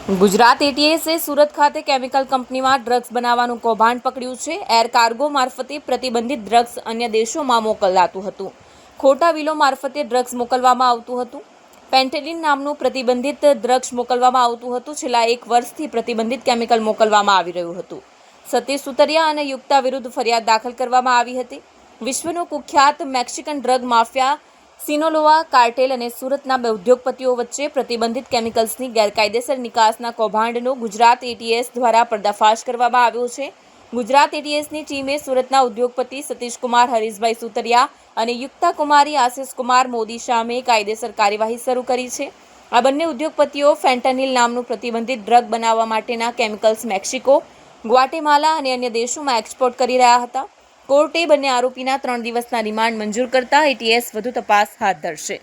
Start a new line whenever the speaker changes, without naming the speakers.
ગુજરાત એટીએસે સુરત ખાતે કેમિકલ કંપનીમાં ડ્રગ્સ બનાવવાનું કૌભાંડ પકડ્યું છે. એર કાર્ગો મારફતે પ્રતિબંધિત ડ્રગ્સ અન્ય દેશોમાં મોકલાતું હતું. ખોટા વિલો મારફતે ડ્રગ્સ મોકલવામાં આવતું હતું. પેન્ટેલિન નામનું પ્રતિબંધિત ડ્રગ્સ મોકલવામાં આવતું હતું. છેલ્લા 1 વર્ષથી પ્રતિબંધિત કેમિકલ મોકલવામાં આવી રહ્યું હતું. સતીશ સુતરિયા અને યુક્તા વિરુદ્ધ ફરિયાદ દાખલ કરવામાં આવી હતી. વિશ્વનો કુખ્યાત મેક્સિકન ડ્રગ માફિયા સિનોલોઆ કાર્ટેલ અને સુરતના 2 ઉદ્યોગપતિઓ વચ્ચે પ્રતિબંધિત કેમિકલ્સની ગેરકાયદેસર નિકાસના કૌભાંડનો ગુજરાત એટીએસ દ્વારા પર્દાફાશ કરવામાં આવ્યો છે. ગુજરાત એટીએસની ટીમે સુરતના ઉદ્યોગપતિ સતીશકુમાર હરીશભાઈ સુતરિયા અને યુક્તા કુમારી આશિષકુમાર મોદી સામે કાયદેસર કાર્યવાહી શરૂ કરી છે. આ બંને ઉદ્યોગપતિઓ ફેન્ટેનિલ નામનું પ્રતિબંધિત ડ્રગ બનાવવા માટેના કેમિકલ્સ મેક્સિકો, ગ્વાટેમાલા અને અન્ય દેશોમાં એક્સપોર્ટ કરી રહ્યા હતા. કોર્ટે બંને આરોપીના 3 દિવસના રિમાન્ડ મંજૂર કરતા એટીએસ વધુ તપાસ હાથ ધરશે.